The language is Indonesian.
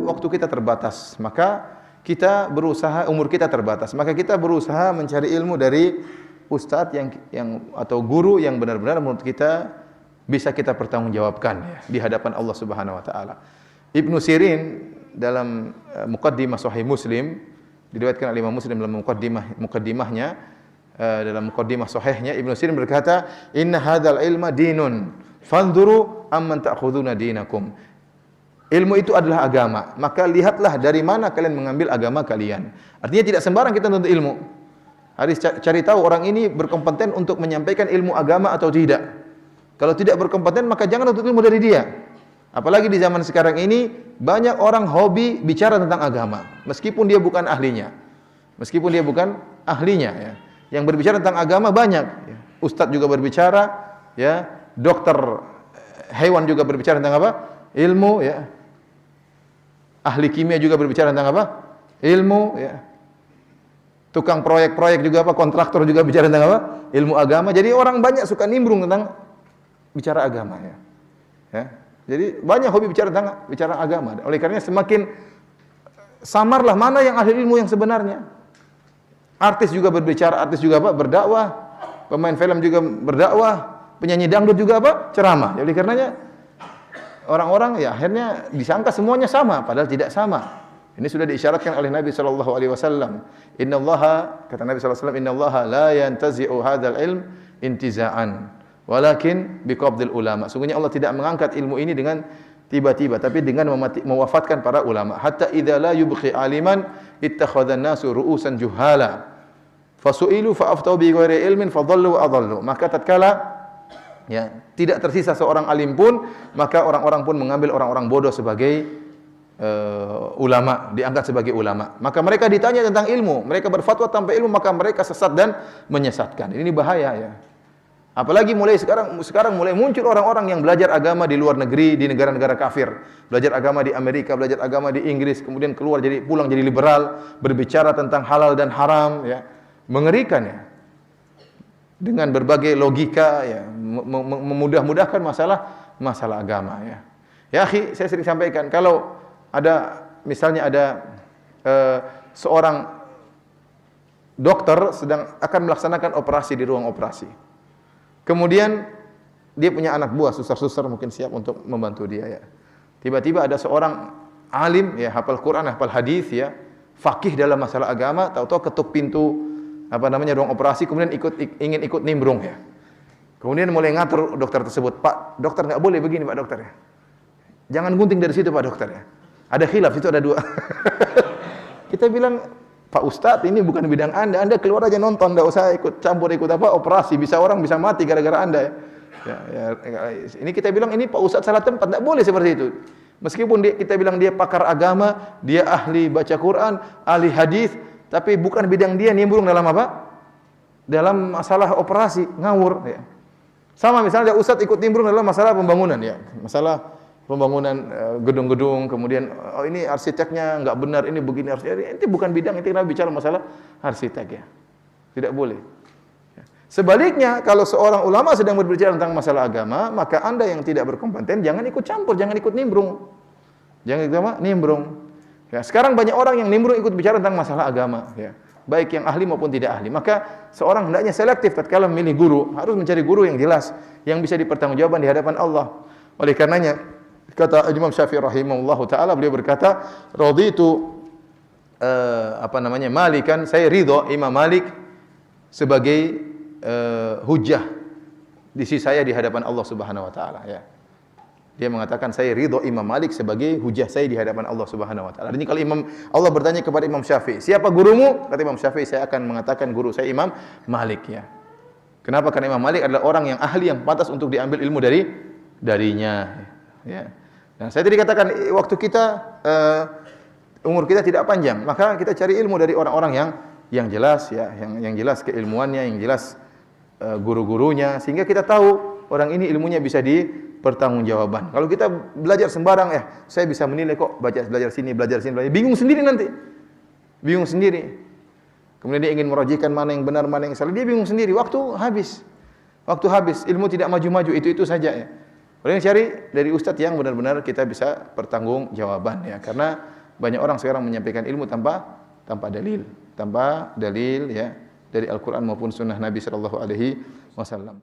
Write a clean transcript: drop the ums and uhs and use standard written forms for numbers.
waktu kita terbatas, maka kita berusaha, umur kita terbatas, maka kita berusaha mencari ilmu dari ustadz yang atau guru yang benar-benar menurut kita bisa kita pertanggungjawabkan ya, di hadapan Allah Subhanahu wa taala. Ibnu Sirin dalam Muqaddimah Sahih Muslim, diriwayatkan oleh Imam Muslim dalam muqaddimahnya, dalam muqaddimah sahihnya, Ibnu Sirin berkata, "Inna hadzal ilma dinun, fanzuru amman ta'khuduna dinakum." Ilmu itu adalah agama, maka lihatlah dari mana kalian mengambil agama kalian. Artinya tidak sembarang kita menuntut ilmu. Harus cari tahu orang ini berkompeten untuk menyampaikan ilmu agama atau tidak. Kalau tidak berkompeten, maka jangan menuntut ilmu dari dia. Apalagi di zaman sekarang ini, banyak orang hobi bicara tentang agama, meskipun dia bukan ahlinya. Meskipun dia bukan ahlinya ya. Yang berbicara tentang agama banyak ya. Ustadz juga berbicara ya, dokter hewan juga berbicara tentang apa? Ilmu ya. Ahli kimia juga berbicara tentang apa? Ilmu ya. Tukang proyek-proyek juga apa? Kontraktor juga bicara tentang apa? Ilmu agama. Jadi orang banyak suka nimbrung tentang bicara agama ya. Ya. Jadi banyak hobi bicara agama. Oleh karenanya semakin samarlah mana yang ahli ilmu yang sebenarnya. Artis juga berbicara, artis juga apa? Berdakwah. Pemain film juga berdakwah, penyanyi dangdut juga apa? Ceramah. Jadi karenanya orang-orang ya akhirnya disangka semuanya sama, padahal tidak sama. Ini sudah diisyaratkan oleh Nabi sallallahu alaihi wasallam. Innallaha, kata Nabi sallallahu alaihi wasallam, innallaha la yantazi'u hadzal ilm intiza'an, walakin biqabdil ulama. Sungguhnya Allah tidak mengangkat ilmu ini dengan tiba-tiba, tapi dengan mewafatkan para ulama. Hatta idza la yubqi aliman ittakhadhan nasu ru'usan juhala. Fasu'ilu fa'aftau bi ghairi ilmin fadhallu wa adallu. Maka tatkala ya, tidak tersisa seorang alim pun, maka orang-orang pun mengambil orang-orang bodoh sebagai ulama, diangkat sebagai ulama. Maka mereka ditanya tentang ilmu, mereka berfatwa tanpa ilmu, maka mereka sesat dan menyesatkan. Ini bahaya ya. Apalagi mulai sekarang mulai muncul orang-orang yang belajar agama di luar negeri, di negara-negara kafir. Belajar agama di Amerika, belajar agama di Inggris, kemudian pulang jadi liberal, berbicara tentang halal dan haram ya. Mengerikan ya. Dengan berbagai logika ya, memudah-mudahkan masalah agama ya. Ya akhi, saya sering sampaikan, kalau misalnya ada seorang dokter sedang akan melaksanakan operasi di ruang operasi. Kemudian dia punya anak buah, suster-suster mungkin siap untuk membantu dia ya. Tiba-tiba ada seorang alim ya, hafal Quran, hafal hadis ya, faqih dalam masalah agama, tahu-tahu ketuk pintu ruang operasi, kemudian ingin ikut nimbrung ya. Kemudian mulai ngatur dokter tersebut, "Pak, dokter enggak boleh begini, Pak dokter ya. Jangan gunting dari situ, Pak dokter ya. Ada khilaf, itu ada dua." Kita bilang, "Pak Ustadz, ini bukan bidang Anda keluar aja nonton, enggak usah ikut operasi, orang bisa mati gara-gara Anda ya." Ini kita bilang, ini Pak Ustadz salah tempat, enggak boleh seperti itu. Meskipun kita bilang dia pakar agama, dia ahli baca Quran, ahli hadis, tapi bukan bidang dia, nimbrung dalam apa? Dalam masalah operasi, ngawur ya. Sama misalnya ustadz ikut nimbrung dalam masalah pembangunan ya. Masalah pembangunan gedung-gedung, kemudian ini arsiteknya enggak benar, ini begini arsitek. Itu bukan bidang, itu kita bicara masalah arsitek ya. Tidak boleh. Sebaliknya, kalau seorang ulama sedang berbicara tentang masalah agama, maka Anda yang tidak berkompeten jangan ikut campur, jangan ikut nimbrung. Jangan ikut apa? Nimbrung. Ya, sekarang banyak orang yang nimbrung ikut bicara tentang masalah agama, ya. Baik yang ahli maupun tidak ahli. Maka seorang hendaknya selektif tatkala memilih guru, harus mencari guru yang jelas, yang bisa dipertanggungjawabkan di hadapan Allah. Oleh karenanya, kata Imam Syafi'i rahimahullahu taala, beliau berkata, "Raditu Malikan, saya ridho Imam Malik sebagai hujjah di sisi saya di hadapan Allah Subhanahu wa taala," ya. Dia mengatakan, saya ridho Imam Malik sebagai hujah saya di hadapan Allah Subhanahu wa taala. Ini kalau Allah bertanya kepada Imam Syafi'i, "Siapa gurumu?" Kata Imam Syafi'i, "Saya akan mengatakan guru saya Imam Malik," ya. Kenapa? Karena Imam Malik adalah orang yang ahli, yang pantas untuk diambil ilmu darinya, ya. Nah, saya tadi katakan waktu kita umur kita tidak panjang, maka kita cari ilmu dari orang-orang yang jelas ya, yang jelas keilmuannya, yang jelas guru-gurunya, sehingga kita tahu orang ini ilmunya bisa pertanggungjawaban. Kalau kita belajar sembarang, saya bisa menilai kok, belajar sini, bingung sendiri nanti. Bingung sendiri. Kemudian dia ingin merajihkan mana yang benar, mana yang salah, dia bingung sendiri. Waktu habis. Ilmu tidak maju-maju, itu saja ya. Boleh cari dari ustadz yang benar-benar kita bisa pertanggungjawaban ya. Karena banyak orang sekarang menyampaikan ilmu tanpa dalil ya dari Al-Qur'an maupun sunnah Nabi sallallahu alaihi wasallam.